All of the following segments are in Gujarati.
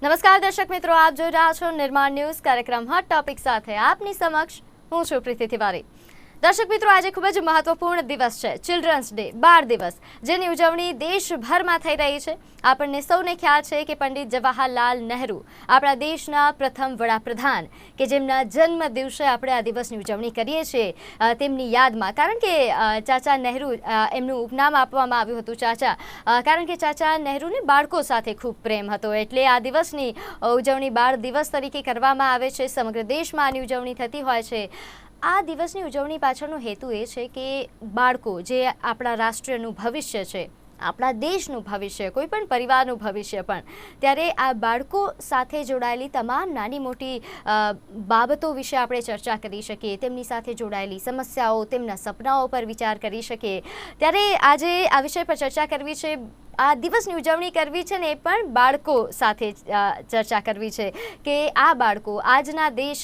નમસ્કાર દર્શક મિત્રો, આપ જોઈ રહ્યા છો નિર્માણ ન્યૂઝ કાર્યક્રમ હોટ ટોપિક સાથે. આપની સમક્ષ હું છું પ્રીતિ તિવારી. દર્શક મિત્રો, આજે ખૂબ જ મહત્વપૂર્ણ દિવસ છે, ચિલ્ડ્રન્સ ડે, બાળ દિવસ, જેની ઉજવણી દેશભરમાં થઈ રહી છે. આપણને સૌને ખ્યાલ છે કે પંડિત જવાહરલાલ નહેરુ, આપણા દેશના પ્રથમ વડાપ્રધાન, કે જેમના જન્મ દિવસે આપણે આ દિવસની ઉજવણી કરીએ છીએ તેમની યાદમાં. કારણ કે ચાચા નહેરુ, એમનું ઉપનામ આપવામાં આવ્યું હતું ચાચા, કારણ કે ચાચા નહેરુને બાળકો સાથે ખૂબ પ્રેમ હતો, એટલે આ દિવસની ઉજવણી બાળ દિવસ તરીકે કરવામાં આવે છે. સમગ્ર દેશમાં આની ઉજવણી થતી હોય છે. આ દિવસની ઉજવણી પાછળનો હેતુ એ છે કે બાળકો, જે આપણા રાષ્ટ્રનું ભવિષ્ય છે, આપણા દેશનું ભવિષ્ય, કોઈ પણ પરિવારનું ભવિષ્ય પણ, ત્યારે આ બાળકો સાથે જોડાયેલી તમામ નાની મોટી બાબતો વિશે આપણે ચર્ચા કરી શકીએ, તેમની સાથે જોડાયેલી સમસ્યાઓ, તેમના સપનાઓ પર વિચાર કરી શકીએ. ત્યારે આજે આ વિષય પર ચર્ચા કરવી છે, આ દિવસની ઉજવણી કરવી છે ને એ પણ બાળકો સાથે ચર્ચા કરવી છે કે આ બાળકો આજના દેશ,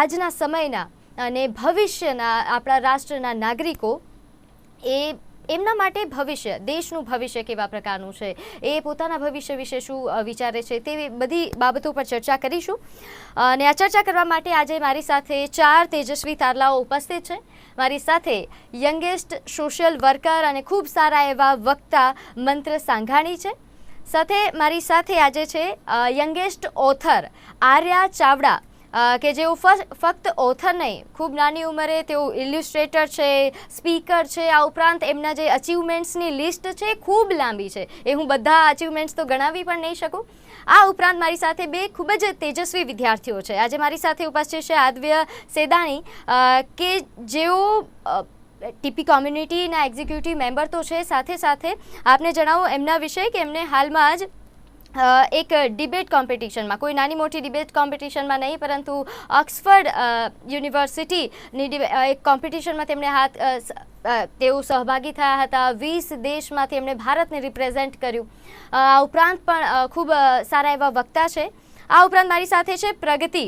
આજના સમયના અને ભવિષ્યના આપણા રાષ્ટ્રના નાગરિકો, એમના માટે ભવિષ્ય, દેશનું ભવિષ્ય કેવા પ્રકારનું છે, એ પોતાના ભવિષ્ય વિશે શું વિચારે છે, તે બધી બાબતો પર ચર્ચા કરીશું. અને આ ચર્ચા કરવા માટે આજે મારી સાથે 4 તેજસ્વી તારલાઓ ઉપસ્થિત છે. મારી સાથે યંગેસ્ટ સોશિયલ વર્કર અને ખૂબ સારા એવા વક્તા મંત્ર સાંઘાણી છે. સાથે મારી સાથે આજે છે યંગેસ્ટ ઓથર આર્યા ચાવડા, કે જેઓ ફક્ત ઓથર નહીં, ખૂબ નાની ઉંમરે તેઓ ઇલ્યુસ્ટ્રેટર છે, સ્પીકર છે. આ ઉપરાંત એમના જે અચીવમેન્ટ્સની લિસ્ટ છે ખૂબ લાંબી છે, એ હું બધા અચીવમેન્ટ્સ તો ગણાવી પણ નહીં શકું. આ ઉપરાંત મારી સાથે 2 ખૂબ જ તેજસ્વી વિદ્યાર્થીઓ છે. આજે મારી સાથે ઉપસ્થિત છે આદ્વ્ય સેદાણી, કે જેઓ ટીપી કોમ્યુનિટીના એક્ઝિક્યુટિવ મેમ્બર તો છે, સાથે સાથે આપને જણાવું એમના વિશે કે એમને હાલમાં જ એક ડિબેટ કોમ્પિટિશનમાં, કોઈ નાની મોટી ડિબેટ કોમ્પિટિશનમાં નહીં, પરંતુ ઓક્સફર્ડ યુનિવર્સિટીની એક કોમ્પિટિશનમાં તેઓ સહભાગી થયા હતા. 20 દેશમાંથી એમણે ભારતને રિપ્રેઝેન્ટ કર્યું. આ ઉપરાંત પણ ખૂબ સારા એવા વક્તા છે. આ ઉપરાંત મારી સાથે છે પ્રગતિ,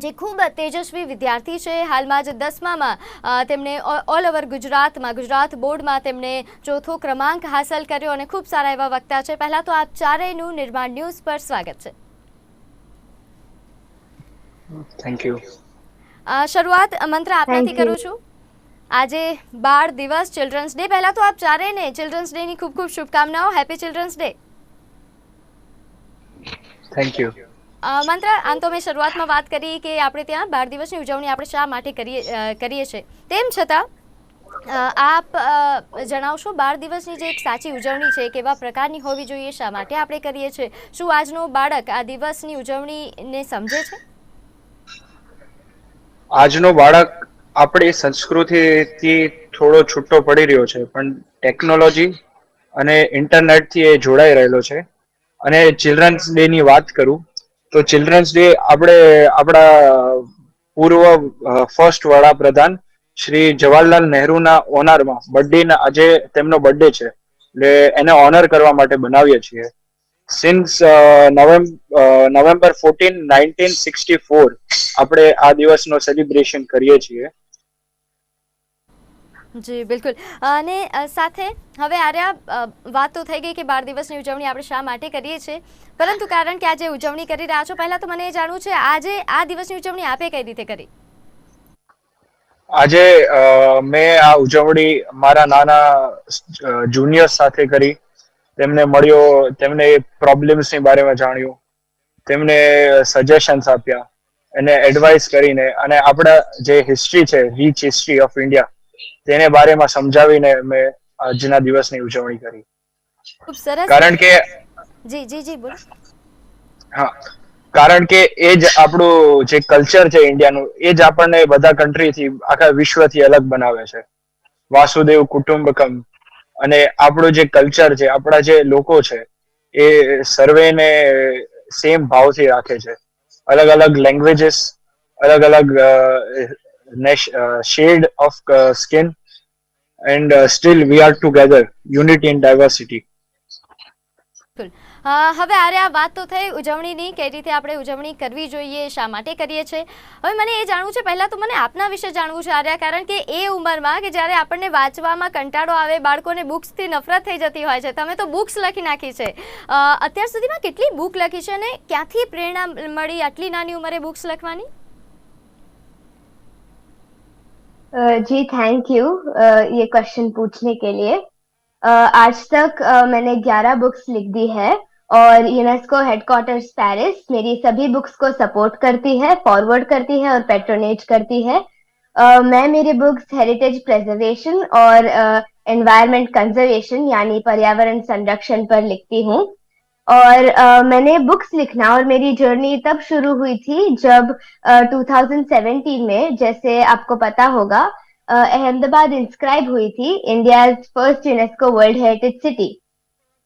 જે ખૂબ તેજસ્વી વિદ્યાર્થી છે. હાલમાં જ 10મામાં તેમણે ઓલ ઓવર ગુજરાતમાં, ગુજરાત બોર્ડમાં તેમણે 4થો ક્રમાંક હાંસલ કર્યો અને ખૂબ સારા એવા વક્તા છે. પહેલાં તો આપ ચારેયનું નિર્માણ ન્યૂઝ પર સ્વાગત છે. Thank you. શરૂઆત મંત્ર આપનાથી કરું છું. આજે બાળ દિવસ, ચિલ્ડ્રન્સ ડે, પહેલાં તો આપ ચારેયને ચિલ્ડ્રન્સ ડેની ખૂબ ખૂબ શુભકામનાઓ. Happy children's day. Thank you. મંત્ર, આમ તો મેં શરૂઆતમાં વાત કરી કે આપણે ત્યાં બાળ દિવસની ઉજવણી આપણે શા માટે કરીએ છીએ, તેમ છતાં આપ જણાવશો બાળ દિવસની જે એક સાચી ઉજવણી છે કેવા પ્રકારની હોવી જોઈએ, શા માટે આપણે કરીએ છીએ, શું આજનો બાળક આ દિવસની ઉજવણીને સમજે છે? આજનો બાળક આપણી સંસ્કૃતિથી થોડો છૂટો પડી રહ્યો છે, પણ ટેકનોલોજી અને ઇન્ટરનેટથી એ જોડાઈ રહેલો છે. અને ચિલ્ડ્રન્સ ડે ની વાત કરું તો ચિલ્ડ્રન્સ ડે આપણે આપણા પૂર્વ ફર્સ્ટ વડાપ્રધાન શ્રી જવાહરલાલ નહેરુના ઓનરમાં બર્થડે, આજે તેમનો બર્થડે છે, એટલે એને ઓનર કરવા માટે બનાવીએ છીએ. સિન્સ નવેમ્બર 14, 1964 આપણે આ દિવસનો સેલિબ્રેશન કરીએ છીએ. જી બિલકુલ. અને સાથે હવે આર્યા, વાત તો થઈ ગઈ કે બાળ દિવસની ઉજવણી આપણે શા માટે કરીએ છીએ, પરંતુ કારણ કે આજે ઉજવણી કરી રહ્યા છો, પહેલા તો મને એ જાણવું છે, આજે આ દિવસની ઉજવણી આપે કઈ રીતે કરી? આજે મેં આ ઉજવણી મારા નાના જુનિયર્સ સાથે કરી. તેમને મળ્યો, તેમને પ્રોબ્લેમ્સની બારેમાં જાણ્યું, તેમને સજેશન્સ આપ્યા, એને એડવાઇસ કરીને, અને આપણા જે હિસ્ટ્રી છે, રીચ હિસ્ટ્રી ઓફ ઇન્ડિયા, તેને બારેમાં સમજાવીને મેં આજના દિવસની ઉજવણી કરી. ખૂબ સરસ. કારણ કે જી બોલો. હા, કારણ કે એ જ આપણું જે કલ્ચર છે ઇન્ડિયાનું, એ જ આપણને બધા કન્ટ્રીથી, આખા વિશ્વથી અલગ બનાવે છે. વાસુદેવ કુટુંબકમ. અને આપણું જે કલ્ચર છે, આપણા જે લોકો છે, એ સર્વેને સેમ ભાવથી રાખે છે. અલગ અલગ લેંગ્વેજીસ, અલગ અલગ shade of skin, and still we are together, unity in diversity. હવે આરે આ વાત તો થઈ ઉજવણીની, કઈ રીતે આપણે ઉજવણી કરવી જોઈએ, શા માટે કરીએ છીએ. હવે મને એ જાણવું છે, પહેલાં તો મને આપના વિશે જાણવું છે આર્યા, કારણ કે એ ઉંમરમાં કે જ્યારે આપણને વાંચવામાં કંટાળો આવે, બાળકોને બુક્સથી નફરત થઈ જતી હોય છે, તમે તો બુક્સ લખી નાખી છે. અત્યાર સુધીમાં કેટલી બુક લખી છે અને ક્યાંથી પ્રેરણા મળી આટલી નાની ઉંમરે બુક્સ લખવાની? जी थैंक यू ये क्वेश्चन पूछने के लिए। आज तक मैंने 11 बुक्स लिख दी है और यूनेस्को हेडक्वार्टर्स पेरिस मेरी सभी बुक्स को सपोर्ट करती है, फॉरवर्ड करती है और पेट्रोनेज करती है। मैं मेरी बुक्स हेरिटेज प्रिजर्वेशन और एनवायरनमेंट कंजर्वेशन यानी पर्यावरण संरक्षण पर लिखती हूँ। और मैंने बुक्स लिखना और मेरी जर्नी तब शुरू हुई थी जब 2017 में, जैसे आपको पता होगा, अहमदाबाद इंस्क्राइब हुई थी India first UNESCO world heritage city.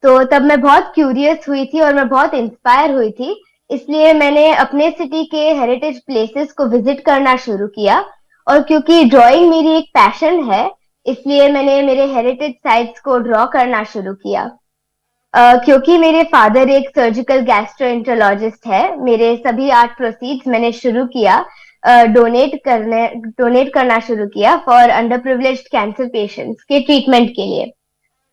तो तब मैं बहुत क्यूरियस हुई थी और मैं बहुत इंस्पायर हुई थी, इसलिए मैंने अपने सिटी के हेरिटेज प्लेसेस को विजिट करना शुरू किया। और क्योंकि ड्राइंग मेरी एक पैशन है, इसलिए मैंने मेरे हेरिटेज साइट्स को ड्रॉ करना शुरू किया। क्योंकि मेरे फादर एक सर्जिकल गैस्ट्रोएंटरोलॉजिस्ट है, मेरे सभी आर्ट प्रोसीड्स मैंने शुरू किया डोनेट करना शुरू किया for under privileged cancer patients के ट्रीटमेंट के लिए।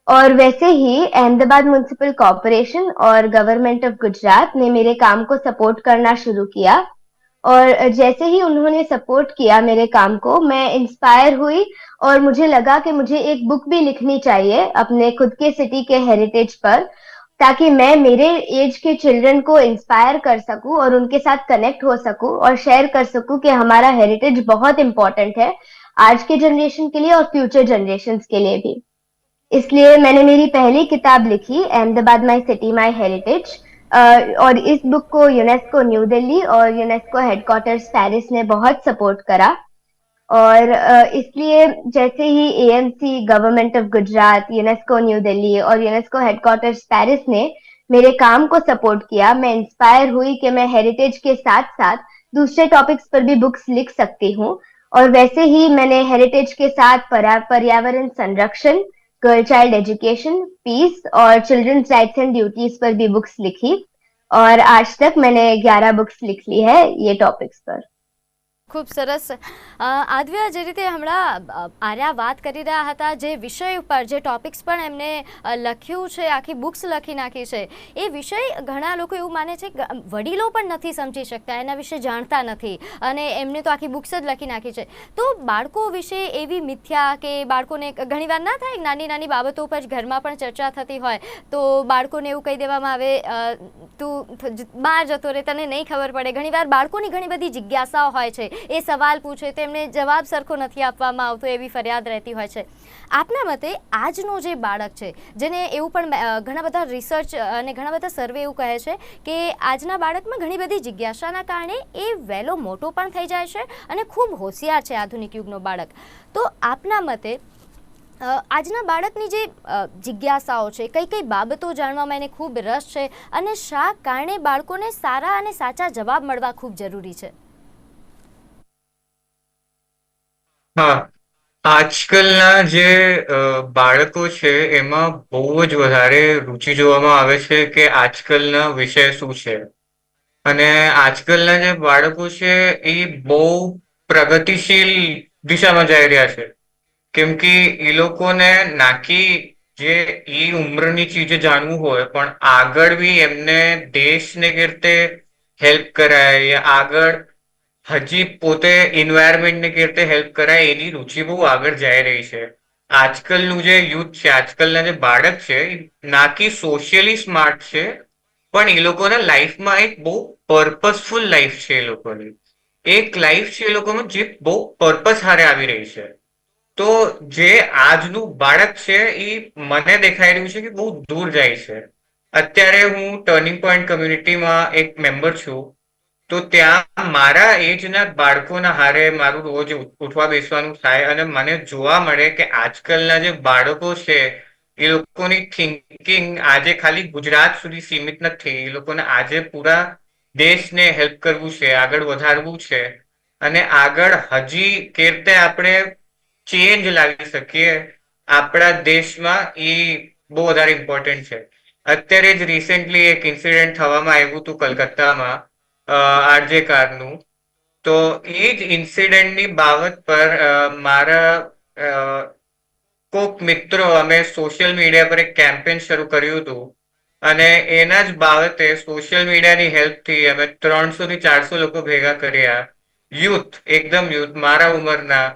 और वैसे ही अहमदाबाद म्युनिसिपल कॉर्पोरेशन और गवर्नमेंट ऑफ गुजरात ने मेरे काम को सपोर्ट करना शुरू किया। और जैसे ही उन्होंने सपोर्ट किया मेरे काम को, मैं इंस्पायर हुई और मुझे लगा कि मुझे एक बुक भी लिखनी चाहिए अपने खुद के सिटी के हेरिटेज पर, ताकि मैं मेरे एज के चिल्ड्रन को इंस्पायर कर सकूं और उनके साथ कनेक्ट हो सकूं और शेयर कर सकूं कि हमारा हेरिटेज बहुत इंपॉर्टेंट है आज के जनरेशन के लिए और फ्यूचर जनरेशंस के लिए भी। इसलिए मैंने मेरी पहली किताब लिखी, Ahmedabad my city my heritage, और इस बुक को यूनेस्को न्यू दिल्ली और यूनेस्को हेडक्वार्टर्स पेरिस ने बहुत सपोर्ट करा। और इसलिए जैसे ही AMC, government of Gujarat, UNESCO New Delhi और यूनेस्को हेडक्वार्टर्स पेरिस ने मेरे काम को सपोर्ट किया, मैं इंस्पायर हुई कि मैं हेरिटेज के साथ साथ दूसरे टॉपिक्स पर भी बुक्स लिख सकती हूँ। और वैसे ही मैंने हेरिटेज के साथ पर्यावरण संरक्षण, गर्ल चाइल्ड एजुकेशन, पीस और चिल्ड्रंस राइट्स एंड ड्यूटीज पर भी बुक्स लिखी। और आज तक मैंने 11 बुक्स लिख ली है ये टॉपिक्स पर। ખૂબ સરસ. આદ્યા, જે રીતે હમણાં આર્યા વાત કરી રહ્યા હતા, જે વિષય ઉપર જે ટોપિક્સ પણ એમને લખ્યું છે, આખી બુક્સ લખી નાખી છે, એ વિષય ઘણા લોકો એવું માને છે કે વડીલો પણ નથી સમજી શકતા, એના વિશે જાણતા નથી અને એમને તો આખી બુક્સ જ લખી નાખી છે. તો બાળકો વિશે એવી મિથ્યા કે બાળકોને ઘણીવાર ના થાય, નાની નાની બાબતો પર જ ઘરમાં પણ ચર્ચા થતી હોય તો બાળકોને એવું કહી દેવામાં આવે તું બહાર જતો રહે, તને નહીં ખબર પડે. ઘણીવાર બાળકોની ઘણી બધી જિજ્ઞાસાઓ હોય છે, એ સવાલ પૂછે તેમને જવાબ સરખો નથી આપવામાં આવતો, એવી ફરિયાદ રહેતી હોય છે. આપના મતે આજનો જે બાળક છે, જેને એવું પણ ઘણા બધા રિસર્ચ અને ઘણા બધા સર્વે એવું કહે છે કે આજના બાળકમાં ઘણી બધી જિજ્ઞાસાના કારણે એ વહેલો મોટો પણ થઈ જાય છે અને ખૂબ હોશિયાર છે આધુનિક યુગનો બાળક. તો આપના મતે આજના બાળકની જે જિજ્ઞાસાઓ છે, કઈ કઈ બાબતો જાણવામાં એને ખૂબ રસ છે અને શા કારણે બાળકોને સારા અને સાચા જવાબ મળવા ખૂબ જરૂરી છે? હા, આજકાલના જે બાળકો છે એમાં બહુ જ વધારે રુચિ જોવામાં આવે છે કે આજકાલના વિષય શું છે. અને આજકાલના જે બાળકો છે એ બહુ પ્રગતિશીલ દિશામાં જઈ રહ્યા છે, કેમ કે એ લોકોને નાકી જે એ ઉંમરની ચીજો જાણવું હોય પણ આગળ બી એમને દેશને કેવી રીતે હેલ્પ કરાય, આગળ હજી પોતે એન્વાયરમેન્ટને કેવી રીતે હેલ્પ કરાય એની રુચિ બહુ આગળ જઈ રહી છે. આજકાલનું જે યુથ છે, આજકાલના જે બાળક છે, નાકી સોશિયલી સ્માર્ટ છે પણ એ લોકોના લાઈફમાં એક બહુ પર્પઝફુલ લાઈફ છે. એ લોકોની એક લાઈફ છે એ લોકોમાં જે બહુ પર્પઝ હારે આવી રહી છે. તો જે આજનું બાળક છે એ મને દેખાઈ રહ્યું છે કે બહુ દૂર જાય છે. અત્યારે હું ટર્નિંગ પોઈન્ટ કમ્યુનિટીમાં એક મેમ્બર છું, તો ત્યાં મારા એજના બાળકોના હારે મારું રોજ ઉઠવા બેસવાનું થાય અને મને જોવા મળે કે આજકાલના જે બાળકો છે એ લોકોની થિંકિંગ આજે ખાલી ગુજરાત સુધી સીમિત નથી. એ લોકોને આજે પૂરા દેશને હેલ્પ કરવું છે, આગળ વધારવું છે અને આગળ હજી કેવી રીતે આપણે ચેન્જ લાવી શકીએ આપણા દેશમાં, એ બહુ વધારે ઇમ્પોર્ટન્ટ છે. અત્યારે જ રિસેન્ટલી એક ઇન્સિડન્ટ થવામાં આવ્યું હતું કલકત્તામાં આરજે કારનું. તો એ જ ઇન્સિડન્ટની બાબત પર મારા કોક મિત્રો અમે સોશિયલ મીડિયા પર એક કેમ્પેન શરૂ કર્યું હતું અને એના જ બાબતે સોશિયલ મીડિયાની હેલ્પથી અમે 300 થી 400 લોકો ભેગા કર્યા. યુથ, એકદમ યુથ, મારા ઉંમરના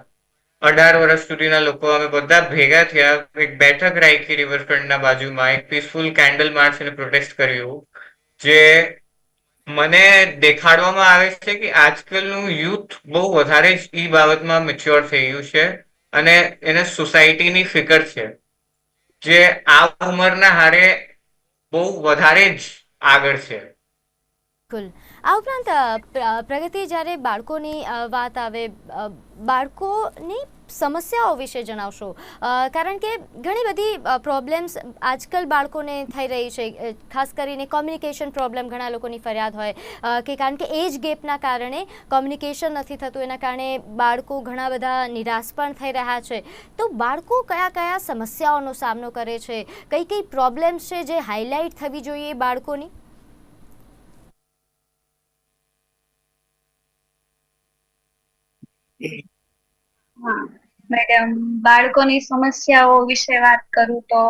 18 વર્ષ સુધીના લોકો અમે બધા ભેગા થયા. એક બેઠક રાખી રિવરફ્રન્ટના બાજુમાં, એક પીસફુલ કેન્ડલ માર્ચ અને પ્રોટેસ્ટ કર્યું. જે મને દેખાડવામાં આવે છે કે આજકાલનું યુથ બહુ વધારે જ એ બાબતમાં મેચ્યોર થઈ ગયું છે અને એને સોસાયટીની ફિકર છે, જે આ ઉંમરના હારે બહુ વધારે જ આગળ છે. બિલકુલ. આ ઉપરાંત પ્રગતિ, જ્યારે બાળકોની વાત આવે, બાળકોની સમસ્યાઓ વિશે જણાવશો, કારણ કે ઘણી બધી પ્રોબ્લેમ્સ આજકાલ બાળકોને થઈ રહી છે. ખાસ કરીને કોમ્યુનિકેશન પ્રોબ્લેમ ઘણા લોકોની ફરિયાદ હોય કે કારણ કે એજ ગેપના કારણે કોમ્યુનિકેશન નથી થતું, એના કારણે બાળકો ઘણા બધા નિરાશ પણ થઈ રહ્યા છે. તો બાળકો કયા કયા સમસ્યાઓનો સામનો કરે છે, કઈ કઈ પ્રોબ્લેમ્સ છે જે હાઇલાઇટ થવી જોઈએ બાળકોની? હા મેડમ, બાળકોની સમસ્યાઓ વિશે વાત કરું તો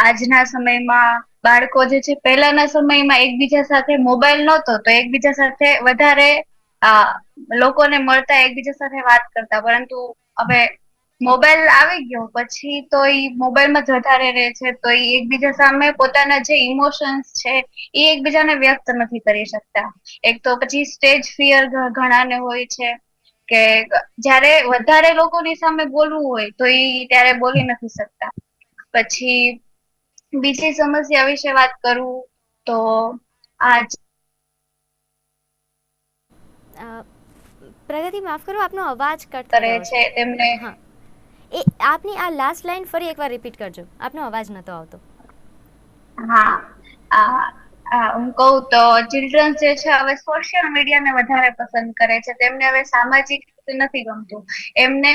આજના સમયમાં બાળકો જે છે, પહેલાના સમયમાં એકબીજા સાથે મોબાઈલ નહોતો તો એકબીજા સાથે વધારે લોકોને મળતા, એકબીજા સાથે વાત કરતા. પરંતુ હવે મોબાઈલ આવી ગયો પછી તો એ મોબાઈલમાં જ વધારે રહે છે, તો એ એકબીજા સામે પોતાના જે ઇમોશન્સ છે એ એકબીજાને વ્યક્ત નથી કરી શકતા. એક તો પછી સ્ટેજ ફિયર ઘણાને હોય છે કે જયારે વધારે લોકોની સામે બોલવું હોય તો એ ત્યારે બોલી નથી શકતા. પછી બીજી સમસ્યા વિશે વાત કરું તો પ્રગતિ, માફ કરો, આપનો અવાજ કટ કરે છે તેમને. હા, એ આપની આ લાસ્ટ લાઈન ફરી એકવાર રિપીટ કરજો, આપનો અવાજ નતો આવતો. હા, હું કહું તો ચિલ્ડ્રન્સ જે છે હવે સોશિયલ મીડિયાને વધારે પસંદ કરે છે. તેમને હવે સામાજિક નથી ગમતું, એમને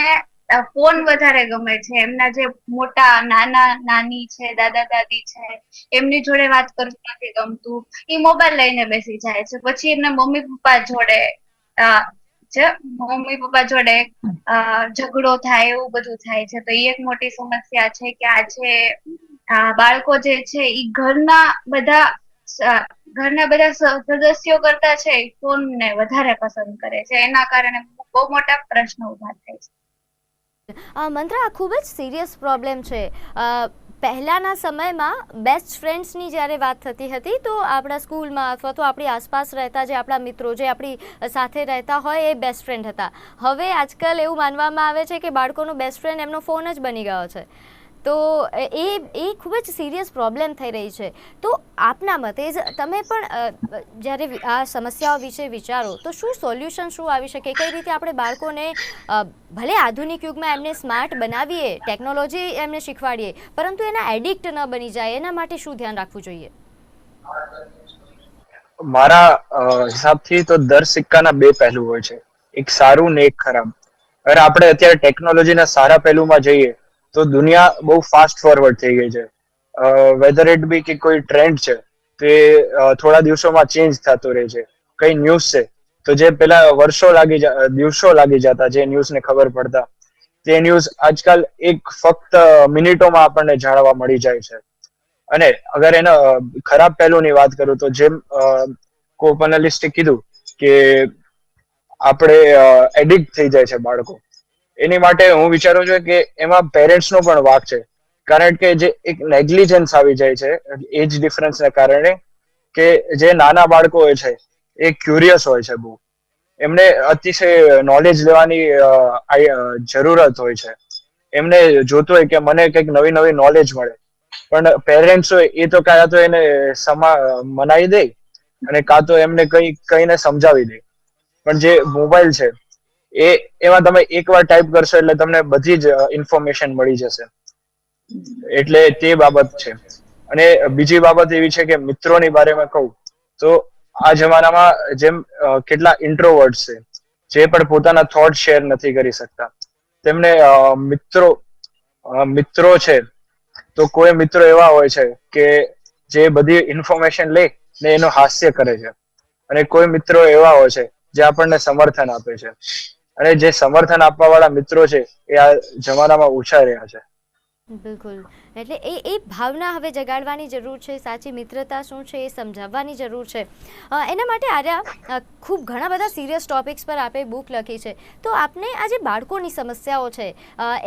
ફોન વધારે ગમે છે. એમના જે મોટા નાના નાની છે, દાદા દાદી છે, એમની જોડે વાત કરવું નથી ગમતું. એ મોબાઈલ લઈને બેસી જાય છે. પછી એમના મમ્મી પપ્પા જોડે ઝઘડો થાય, એવું બધું થાય છે. તો એ એક મોટી સમસ્યા છે કે આજે બાળકો જે છે એ ઘરના બધા સદસ્યો કરતા છે ફોન ને વધારે પસંદ કરે છે. એના કારણે બહુ મોટા પ્રશ્નો ઉભા થાય છે. મંત્રા, આ ખૂબ જ સિરિયસ પ્રોબ્લેમ છે. પહેલાના સમયમાં બેસ્ટ ફ્રેન્ડ્સની જ્યારે વાત થતી હતી તો આપણા સ્કૂલમાં અથવા તો આપણી આસપાસ રહેતા જે આપણા મિત્રો, જે આપણી સાથે રહેતા હોય, એ બેસ્ટ ફ્રેન્ડ હતા. હવે આજકાલ એવું માનવામાં આવે છે કે બાળકોનો બેસ્ટ ફ્રેન્ડ એમનો ફોન જ બની ગયો છે. તો એ ખૂબ જ સિરિયસ પ્રોબ્લેમ થઈ રહી છે. તો આપના મતે તમે પણ જ્યારે આ સમસ્યાઓ વિશે વિચારો તો શું સોલ્યુશન શું આવી શકે? કઈ રીતે આપણે બાળકોને ભલે આધુનિક યુગમાં એમને સ્માર્ટ બનાવીએ, ટેકનોલોજી એમને શીખવાડીએ, પરંતુ એના એડિક્ટ ન બની જાય, એના માટે શું ધ્યાન રાખવું જોઈએ? મારા હિસાબથી તો દર સિક્કાના બે પહેલું હોય છે, એક સારું ને એક ખરાબ. અગર આપણે અત્યારે ટેકનોલોજીના સારા પહેલુમાં જઈએ તો દુનિયા બહુ ફાસ્ટ ફોરવર્ડ થઈ ગઈ છે. વેધર ઇટ બી કે કોઈ ટ્રેન્ડ છે તે થોડા દિવસોમાં ચેન્જ થતો રહે છે. કઈ ન્યૂઝ છે તો જે પેલા દિવસો લાગી જતા જે ન્યૂઝને ખબર પડતા, તે ન્યૂઝ આજકાલ ફક્ત મિનિટોમાં આપણને જાણવા મળી જાય છે. અને અગર એના ખરાબ પહેલુની વાત કરું તો જેમ કોપેનલિસ્ટે કીધું કે આપણે એડિક્ટ થઈ જાય છે બાળકો. એની માટે હું વિચારું છું કે એમાં પેરેન્ટ્સનો પણ વાંક છે. કારણ કે જે એક નેગ્લિજન્સ આવી જાય છે એજ ડિફરન્સને કારણે, કે જે નાના બાળકો હોય છે એ ક્યુરિયસ હોય છે બહુ. એમને અતિશય નોલેજ લેવાની જરૂરત હોય છે. એમને જોતું હોય કે મને કંઈક નવી નવી નોલેજ મળે. પણ પેરેન્ટ્સ હોય એ તો કાં તો એને મનાવી દે અને કાં તો એમને કઈને સમજાવી દે. પણ જે મોબાઈલ છે એમાં તમે એકવાર ટાઈપ કરશો એટલે તમને બધી જ ઇન્ફોર્મેશન મળી જશે. એટલે તે બાબત છે. અને બીજી બાબત એવી છે કે મિત્રોની બારેમાં કહું તો આ જમાનામાં જેમ કેટલા ઇન્ટ્રોવર્ટ છે, જે પણ પોતાના થોટ શેર નથી કરી શકતા, તેમને મિત્રો છે તો કોઈ મિત્રો એવા હોય છે કે જે બધી ઇન્ફોર્મેશન લે ને એનું હાસ્ય કરે છે, અને કોઈ મિત્રો એવા હોય છે જે આપણને સમર્થન આપે છે, અને જે સમર્થન આપવા વાળા મિત્રો છે એ આ જમાનામાં ઓછા રહ્યા છે. બિલકુલ. એટલે એ ભાવના હવે જગાડવાની જરૂર છે, સાચી મિત્રતા શું છે એ સમજાવવાની જરૂર છે. એના માટે આર્યા ખૂબ ઘણા બધા સિરિયસ ટોપિક્સ પર આપે બુક લખી છે, તો આપને આ જે બાળકોની સમસ્યાઓ છે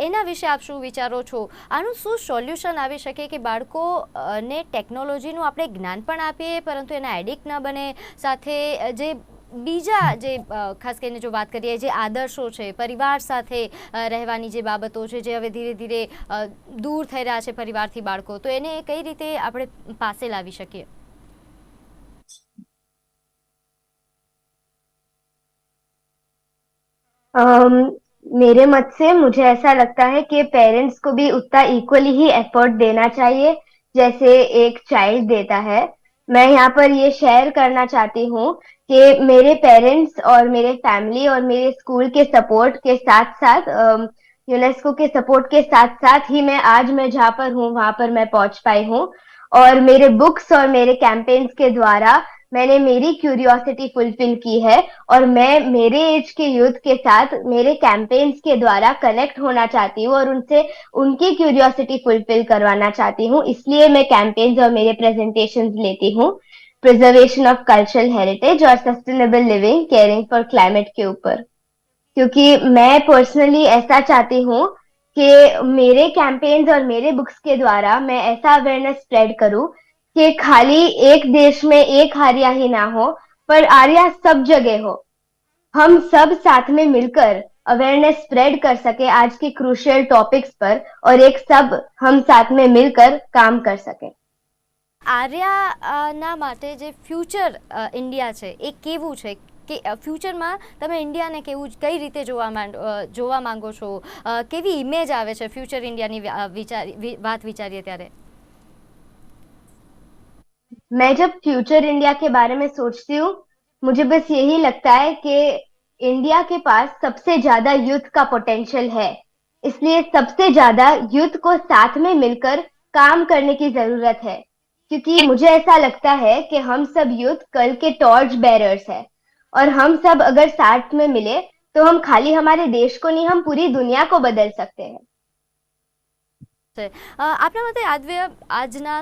એના વિશે આપ શું વિચારો છો? આનું શું સોલ્યુશન આવી શકે કે બાળકોને ટેકનોલોજીનું આપણે જ્ઞાન પણ આપીએ પરંતુ એના એડિક્ટ ન બને, સાથે જે બીજા જે ખાસ કરીને જો વાત કરીએ જે આદર્શો છે, પરિવાર સાથે રહેવાની જે બાબતો છે જે હવે ધીરે ધીરે દૂર થઈ રહ્યા છે પરિવારથી બાળકો, તો એને કઈ રીતે આપણે પાસે લાવી શકીએ? मेरे मत से मुझे ऐसा लगता है कि पेरेंट्स को भी उतना इक्वली ही एफर्ट देना चाहिए जैसे एक चाइल्ड देता है. मैं यहाँ पर ये शेयर करना चाहती हूँ कि मेरे पेरेंट्स और मेरे फैमिली और मेरे स्कूल के सपोर्ट के साथ साथ यूनेस्को के सपोर्ट के साथ साथ ही मैं जहाँ पर हूँ वहां पर मैं पहुंच पाई हूँ. और मेरे बुक्स और मेरे कैंपेन्स के द्वारा मैंने मेरी क्यूरियोसिटी फुलफिल की है, और मैं मेरे एज के यूथ के साथ मेरे कैंपेन्स के द्वारा कनेक्ट होना चाहती हूँ और उनसे उनकी क्यूरियोसिटी फुलफिल करवाना चाहती हूँ. इसलिए मैं कैंपेन्स और मेरे प्रेजेंटेशंस लेती हूँ प्रिजर्वेशन ऑफ कल्चरल हेरिटेज और sustainable living caring for climate के ऊपर, क्योंकि मैं पर्सनली ऐसा चाहती हूँ कि मेरे कैंपेन्स और मेरे बुक्स के द्वारा मैं ऐसा अवेयरनेस स्प्रेड करूँ कि खाली एक देश में एक आर्या ही ना हो, पर आर्या सब जगह हो. हम सब साथ में मिलकर अवेयरनेस स्प्रेड कर सके आज के क्रूशियल टॉपिक्स पर, और एक सब हम साथ में मिलकर काम कर सके. આર્યાના માટે જે ફ્યુચર ઇન્ડિયા છે એ કેવું છે, કે ફ્યુચરમાં તમે ઇન્ડિયાને કેવું કઈ રીતે જોવા માંગો છો, કેવી ઇમેજ આવે છે ફ્યુચર ઇન્ડિયાની વાત વિચારીએ ત્યારે? मैं जब फ्यूचर इंडिया के बारे में सोचती हूँ, मुझे बस यही लगता है कि इंडिया के पास सबसे ज्यादा यूथ का पोटेंशियल है, इसलिए सबसे ज्यादा यूथ को साथ में मिलकर काम करने की जरूरत है. क्योंकि मुझे ऐसा लगता है कि हम सब यूथ कल के टॉर्च बेरर्स हैं, और हम सब अगर साथ में मिले तो हम खाली हमारे देश को नहीं, हम पूरी दुनिया को बदल सकते हैं. આપના મતે આજના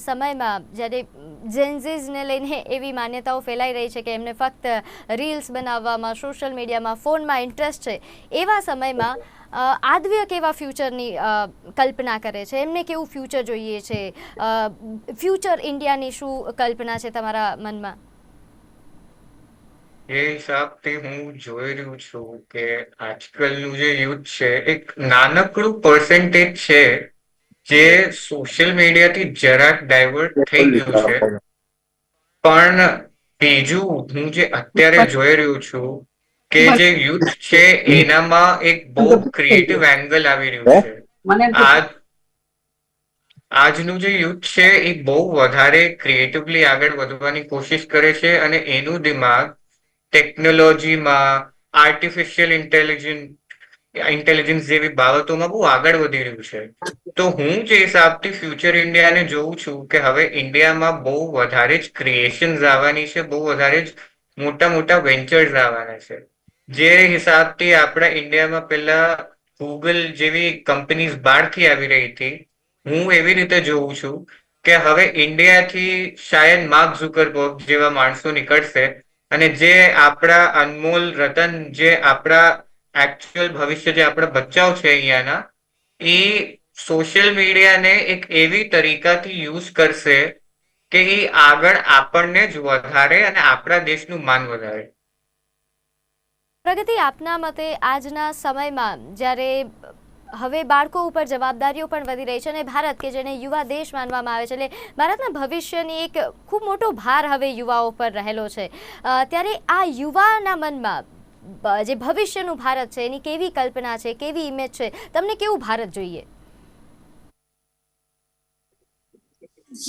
સમયમાં જ્યારે જેન્ઝીઝને લઈને એવી માન્યતાઓ ફેલાઈ રહી છે કે એમને ફક્ત રીલ્સ બનાવવામાં, સોશિયલ મીડિયામાં, ફોનમાં ઇન્ટરેસ્ટ છે, એવા સમયમાં આદવ્ય કેવા ફ્યુચરની કલ્પના કરે છે? એમને કેવું ફ્યુચર જોઈએ છે? ફ્યુચર ઇન્ડિયાની શું કલ્પના છે તમારા મનમાં? એ હિસાબથી હું જોઈ રહ્યું છું કે આજકાલનું જે યુથ છે એક નાનકડું પર્સન્ટેજ છે જે સોશિયલ મીડિયાથી જરાક ડાયવર્ટ થઈ ગયું છે. પણ બીજું હું જે અત્યારે જોઈ રહ્યો છું કે જે યુથ છે એનામાં એક બહુ ક્રિએટિવ એંગલ આવી રહ્યું છે. આજનું જે યુથ છે એ બહુ વધારે ક્રિએટિવલી આગળ વધવાની કોશિશ કરે છે, અને એનું દિમાગ ટેકનોલોજીમાં, આર્ટિફિશિયલ ઇન્ટેલિજન્સ જેવી બાબતોમાં બહુ આગળ વધી રહ્યું છે. તો હું જે હિસાબથી ફ્યુચર ઇન્ડિયાને જોઉં છું કે હવે ઇન્ડિયામાં બહુ વધારે જ ક્રિએશન્સ આવવાની છે, બહુ વધારે જ મોટા મોટા વેન્ચર્સ આવવાના છે. જે હિસાબથી આપણા ઇન્ડિયામાં પહેલા ગૂગલ જેવી કંપનીઝ બહારથી આવી રહી હતી, હું એવી રીતે જોઉં છું કે હવે ઇન્ડિયાથી શાયદ માર્ક ઝુકરબર્ગ જેવા માણસો નીકળશે, અને જે આપણા અનમોલ રતન, જે આપણા એકચ્યુઅલ ભવિષ્ય, જે આપણા બચ્ચાઓ છે અહીંયાના, એ સોશિયલ મીડિયાને એક એવી તરીકાથી યુઝ કરશે કે એ આગળ આપણને જ વધારે અને આપણા દેશનું માન વધારે. પ્રગતિ, આપના મતે આજના સમયમાં જ્યારે હવે બાળકો ઉપર જવાબદારીઓ પણ વધી રહી છે અને ભારત કે જેને યુવા દેશ માનવામાં આવે છે, એટલે ભારતના ભવિષ્યની એક ખૂબ મોટો ભાર હવે યુવાઓ પર રહેલો છે, ત્યારે આ યુવાના મનમાં જે ભવિષ્યનું ભારત છે એની કેવી કલ્પના છે, કેવી ઇમેજ છે? તમને કેવું ભારત જોઈએ?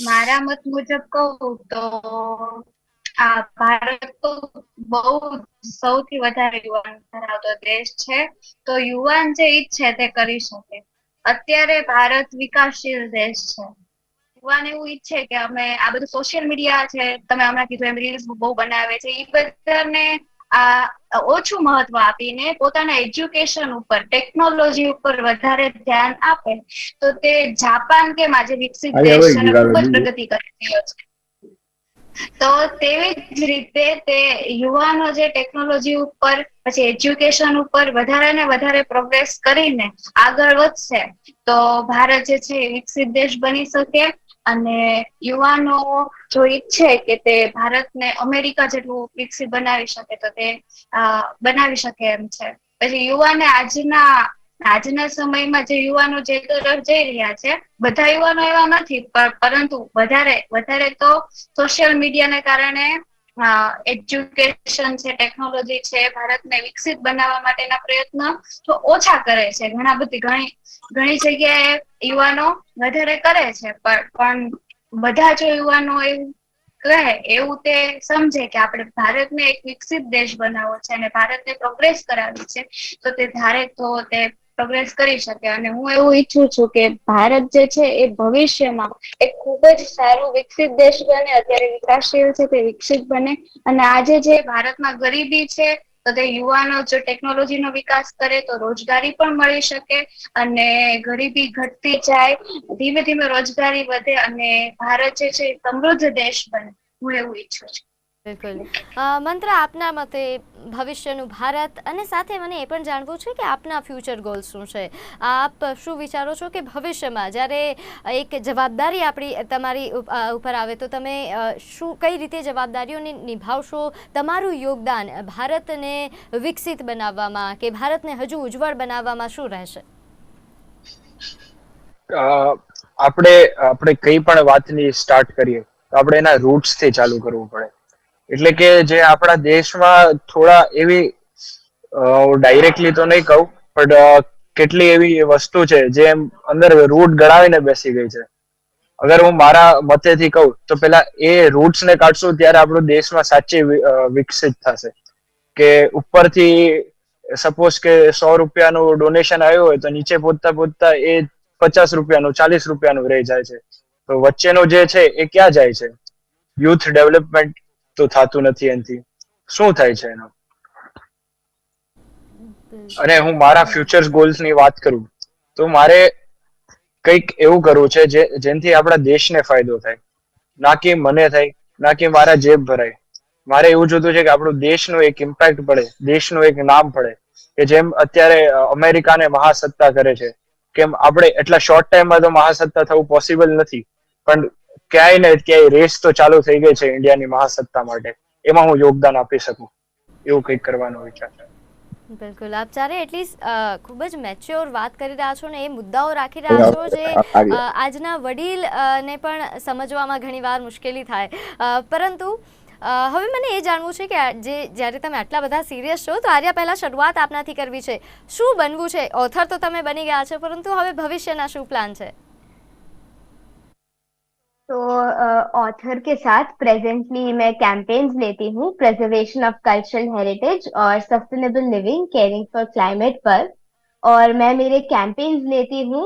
મારા મત મુજબ કહું તો આ ભારત તો બહુ સૌથી વધારે યુવાન ધરાવતો દેશ છે, તો યુવાન જે ઈચ્છે તે કરી શકે. અત્યારે ભારત વિકાસશીલ દેશ છે, યુવાન એવું ઈચ્છે કે અમે આ બધું સોશિયલ મીડિયા છે, તમે હમણાં કીધું એમ રીલ્સ બહુ બનાવે છે, એ બધાને ઓછું મહત્વ આપીને પોતાના એજ્યુકેશન ઉપર, ટેકનોલોજી ઉપર વધારે ધ્યાન આપે તો તે જાપાન કેમ આજે વિકસિત દેશ છે અને ખૂબ જ પ્રગતિ કરી રહ્યો છે, તો તેવી જ રીતે તે યુવાનો જે ટેકનોલોજી ઉપર પછી એજ્યુકેશન ઉપર વધારે ને વધારે પ્રોગ્રેસ કરીને આગળ વધશે તો ભારત જે છે એ વિકસિત દેશ બની શકે. અને યુવાનો જો ઈચ્છે કે તે ભારતને અમેરિકા જેટલું વિકસિત બનાવી શકે તો તે બનાવી શકે એમ છે. પછી યુવાને આજના સમયમાં જે યુવાનો જે તરફ જઈ રહ્યા છે, બધા યુવાનો એવા નથી, પરંતુ વધારે તો સોશિયલ મીડિયાને કારણે એજ્યુકેશન છે, ટેકનોલોજી છે, ભારતને વિકસિત બનાવવા માટેના પ્રયત્ન તો ઓછા કરે છે. ઘણી જગ્યાએ યુવાનો વધારે કરે છે, પણ બધા જો યુવાનો એવું કહે, એવું તે સમજે કે આપણે ભારતને એક વિકસિત દેશ બનાવવો છે અને ભારતને પ્રોગ્રેસ કરાવી છે, તો તે ધારે તો તે પ્રોગ્રેસ કરી શકે. અને હું એવું ઈચ્છું છું કે ભારત જે છે એ ભવિષ્યમાં એક ખૂબ જ સારું વિકસિત દેશ બને. અત્યારે વિકાસશીલ છે તે વિકસિત બને. અને આજે જે ભારતમાં ગરીબી છે તો તે યુવાનો જો ટેકનોલોજીનો વિકાસ કરે તો રોજગારી પણ મળી શકે અને ગરીબી ઘટતી જાય, ધીમે ધીમે રોજગારી વધે અને ભારત જે છે સમૃદ્ધ દેશ બને. હું એવું ઈચ્છું છું. બિલકુલ. મંત્ર, આપના મતે ભવિષ્યનું ભારત, અને સાથે મને એ પણ જાણવું છે કે આપના ફ્યુચર ગોલ્સ શું છે? આપ શું વિચારો છો કે ભવિષ્યમાં જ્યારે એક જવાબદારી તમારી ઉપર આવે તો તમે કઈ રીતે જવાબદારીઓને નિભાવશો? તમારું યોગદાન ભારતને વિકસિત બનાવવામાં કે ભારતને હજુ ઉજ્જવળ બનાવવામાં શું રહેશે? આપણે કઈ પણ વાતની સ્ટાર્ટ કરીએ તો આપણે એના રૂટ્સ થી ચાલુ કરવું પડે. એટલે કે જે આપણા દેશમાં થોડા એવી ડાયરેક્ટલી તો નહીં કહું, પણ કેટલી એવી વસ્તુ છે જે અંદર રૂટ ગળાવીને બેસી ગઈ છે. અગર હું મારા મતેથી કહું તો પેલા એ રૂટ્સ ને કાઢશું ત્યારે આપણો દેશમાં સાચી વિકસિત થશે. કે ઉપરથી સપોઝ કે 100 રૂપિયાનું ડોનેશન આવ્યું હોય તો નીચે પહોંચતા એ 50 રૂપિયાનું, 40 રૂપિયાનું રહી જાય છે. તો વચ્ચેનો જે છે એ ક્યાં જાય છે? યુથ ડેવલપમેન્ટ તો થતું નથી એનાથી. શું થાય છે એનો? અને હું મારા ફ્યુચર ગોલ્સની વાત કરું તો મારે કંઈક એવું કરવું છે જેનાથી આપણા દેશને ફાયદો થાય, ના કે મને થાય, ના કે મારા જેબ ભરાય. મારે એવું જોતું છે કે આપણું દેશનું એક ઇમ્પેક્ટ પડે, દેશનું એક નામ પડે. કે જેમ અત્યારે અમેરિકાને મહાસત્તા કરે છે, કેમ આપણે એટલા શોર્ટ ટાઈમમાં તો મહાસત્તા થવું પોસિબલ નથી, પણ ક્યાંય ને ક્યાંય રેસ તો ચાલુ થઈ ગઈ છે ઇન્ડિયાની મહાસત્તા માટે. એમાં હું યોગદાન આપી શકું એવું કંઈક કરવાનો વિચાર છે. બિલકુલ. આપ ચારે એટલી ખૂબ જ મેચ્યોર વાત કરી રહ્યા છો ને એ મુદ્દાઓ રાખી રહ્યા છો જે આજના વડીલ ને પણ સમજવામાં ઘણીવાર મુશ્કેલી થાય. પરંતુ હવે મને એ જાણવું છે કે જ્યારે તમે આટલા બધા સિરિયસ છો તો આર્યા પહેલા શરૂઆત આપનાથી કરવી છે. શું બનવું છે? ઓથર તો તમે બની ગયા છો, પરંતુ હવે ભવિષ્યના શું પ્લાન છે? तो ऑथर के साथ प्रेजेंटली मैं कैंपेन्स लेती हूँ प्रिजर्वेशन ऑफ कल्चरल हेरिटेज और sustainable living caring for climate पर. और मैं मेरे कैंपेन्स लेती हूँ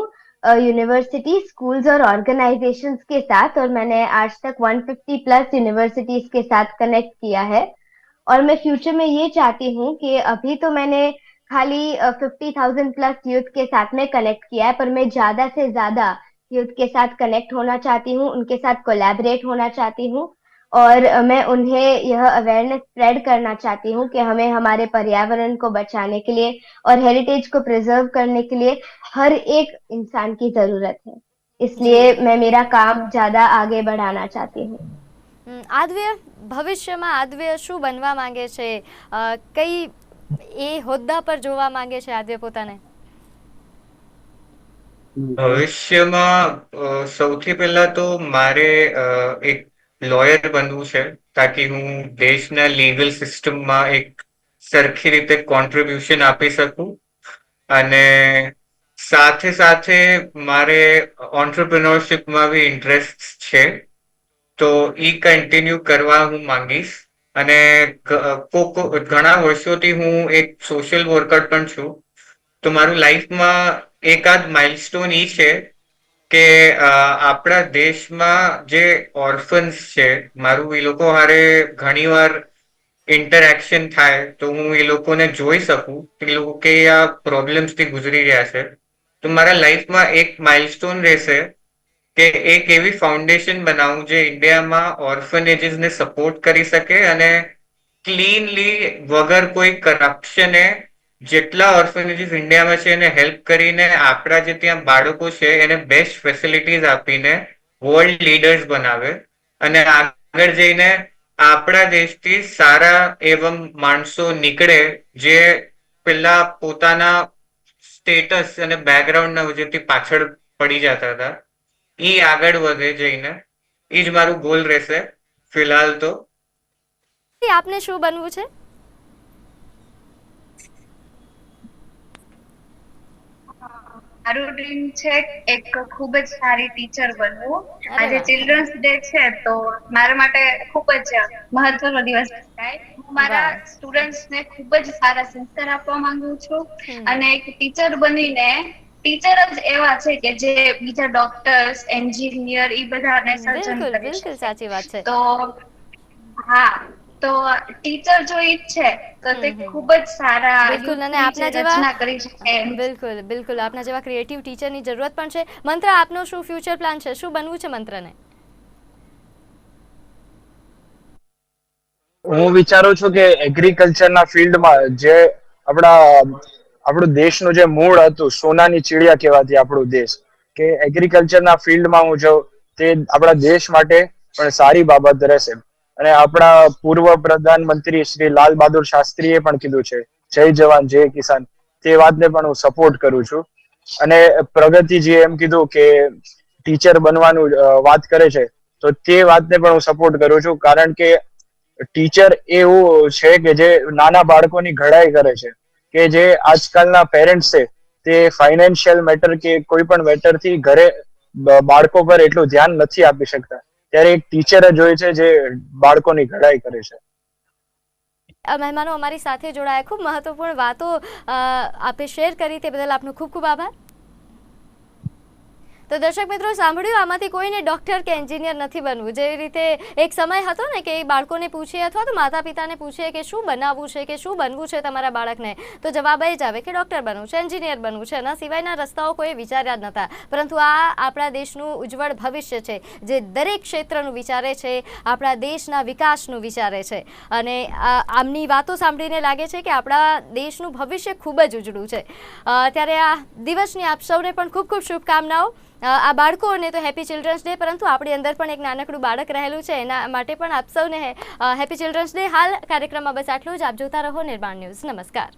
यूनिवर्सिटी, स्कूल्स और ऑर्गेनाइजेशंस के साथ, और मैंने आज तक 150 प्लस यूनिवर्सिटीज के साथ कनेक्ट किया है. और मैं फ्यूचर में ये चाहती हूँ कि अभी तो मैंने खाली 50,000 प्लस यूथ के साथ में कनेक्ट किया है, पर मैं ज्यादा से ज्यादा यूथ के साथ कनेक्ट होना चाहती हूँ, उनके साथ कोलैबोरेट होना चाहती हूँ. और मैं उन्हें यह अवेयरनेस स्प्रेड करना चाहती हूँ कि हमें हमारे पर्यावरण को बचाने के लिए और हेरिटेज को प्रिजर्व करने के लिए हर एक इंसान की जरूरत है. इसलिए मैं मेरा काम ज्यादा आगे बढ़ाना चाहती हूँ. આદ્વ્ય, ભવિષ્યમાં આદ્વ્ય શું બનવા માંગે છે? કઈ એ હોદ્દા પર જોવા માંગે છે આદ્વ્ય પોતાને? ભવિષ્યમાં સૌથી પહેલા તો મારે એક લોયર બનવું છે, તાકી હું દેશના લીગલ સિસ્ટમમાં એક સરખી રીતે કોન્ટ્રીબ્યુશન આપી શકું. અને સાથે સાથે મારે ઓન્ટરપ્રિનોરશિપમાં બી ઇન્ટરેસ્ટ છે, તો ઈ કન્ટિન્યુ કરવા હું માંગીશ. અને ઘણા વર્ષોથી હું એક સોશિયલ વર્કર પણ છું. તો મારું લાઈફમાં એકાદ માઇલસ્ટોન ઈ છે કે આપણા દેશમાં જે ઓર્ફન્સ છે, મારું એ લોકો હારે ઘણીવાર ઇન્ટરેક્શન થાય તો હું એ લોકોને જોઈ શકું કે એ લોકો કે આ પ્રોબ્લેમ્સ થી ગુજરી રહ્યા છે. તો મારા લાઈફમાં એક માઇલસ્ટોન રહેશે કે એક એવી ફાઉન્ડેશન બનાવું જે ઇન્ડિયામાં ઓર્ફનેજીસને સપોર્ટ કરી શકે અને ક્લીનલી વગર કોઈ કરપ્શને જેટલા ઓર્ફનેજીસ ઇન્ડિયામાં છે એને હેલ્પ કરીને આપણા જે ત્યાં બાળકો છે એને બેસ્ટ ફેસિલિટીઝ આપીને વર્લ્ડ લીડર્સ બનાવે અને આગળ જઈને આપણા દેશથી સારા એવમ માણસો નીકળે જે પેલા પોતાના સ્ટેટસ અને બેકગ્રાઉન્ડના વજહથી પાછળ પડી જતા હતા, એ આગળ વધે જઈને. એ જ મારું ગોલ રહેશે ફિલહાલ તો. આપને શું બનવું છે? મારું ડ્રીમ છે એક ખૂબ જ સારી ટીચર બનવું. અરે આજે વાહ. ચિલ્ડ્રન્સ ડે છે તો મારા માટે ખૂબ જ મહત્વનો દિવસ થાય. હું મારા વાહ. સ્ટુડન્ટ્સને ખૂબ જ સારા સંસ્કાર આપવા માંગુ છું હમ. અને એક ટીચર બનીને ટીચર જ એવા છે કે જે બીજા ડોક્ટર્સ, એન્જિનિયર એ બધાને સર્જન બિલકુલ કરી બિલકુલ શકે. સાચી વાત છે. તો હા, તો ટીચર જો ઈચ્છે તો તે ખૂબ જ સારા બિલકુલ, અને યુથની આપના જે જેવા રચના કરી શકે. બિલકુલ બિલકુલ આપના જેવા ક્રિએટિવ ટીચરની જરૂરત પણ છે. મંત્ર, આપનો શું ફ્યુચર પ્લાન છે? શું બનવું છે મંત્રને? હું વિચારું છું કે એગ્રીકલ્ચરના ફિલ્ડમાં જે આપણું દેશનું જે મૂળ હતું, સોનાની ચીડિયા કહેવાતી આપણું દેશ, કે એગ્રીકલ્ચરના ફિલ્ડમાં હું જાઉં તે આપણા દેશ માટે પણ સારી બાબત રહેશે. અને આપણા પૂર્વ પ્રધાનમંત્રી શ્રી લાલ બહાદુર શાસ્ત્રીએ પણ કીધું છે, જય જવાન જય કિસાન. તે વાતને પણ હું સપોર્ટ કરું છું. અને પ્રગતિજીએ એમ કીધું કે ટીચર બનવાનું વાત કરે છે, તો તે વાતને પણ હું સપોર્ટ કરું છું. કારણ કે ટીચર એવું છે કે જે નાના બાળકોની ઘડાઈ કરે છે, કે જે આજકાલના પેરેન્ટ્સ છે તે ફાઇનાન્શિયલ મેટર કે કોઈ પણ મેટરથી ઘરે બાળકો પર એટલું ધ્યાન નથી આપી શકતા, ત્યારે એક ટીચર જ હોય છે જે બાળકોની ઘડાઈ કરે છે. મહેમાનો અમારી સાથે જોડાયા, ખૂબ મહત્વપૂર્ણ વાતો આપે શેર કરી, તે બદલ આપનો ખૂબ ખૂબ આભાર. તો દર્શક મિત્રો, સાંભળ્યું, આમાંથી કોઈને ડોક્ટર કે એન્જિનિયર નથી બનવું. જેવી રીતે એક સમય હતો ને કે બાળકોને પૂછીએ અથવા તો માતા પિતાને પૂછીએ કે શું બનાવવું છે કે શું બનવું છે તમારા બાળકને, તો જવાબ એ જ આવે કે ડોક્ટર બનવું છે, એન્જિનિયર બનવું છે. એના સિવાયના રસ્તાઓ કોઈ વિચાર્યા જ નહોતા. પરંતુ આ આપણા દેશનું ઉજ્જવળ ભવિષ્ય છે, જે દરેક ક્ષેત્રનું વિચારે છે, આપણા દેશના વિકાસનું વિચારે છે. અને આમની વાતો સાંભળીને લાગે છે કે આપણા દેશનું ભવિષ્ય ખૂબ જ ઉજળું છે. ત્યારે આ દિવસની આપ સૌને પણ ખૂબ ખૂબ શુભકામનાઓ. આ બાળકોને તો હેપી ચિલ્ડ્રન્સ ડે, પરંતુ આપણી અંદર પણ એક નાનકડું બાળક રહેલું છે, એના માટે પણ આપ સૌને હેપી ચિલ્ડ્રન્સ ડે. હાલ કાર્યક્રમમાં બસ આટલું જ. આપ જોતા રહો નિર્માણ ન્યૂઝ. નમસ્કાર.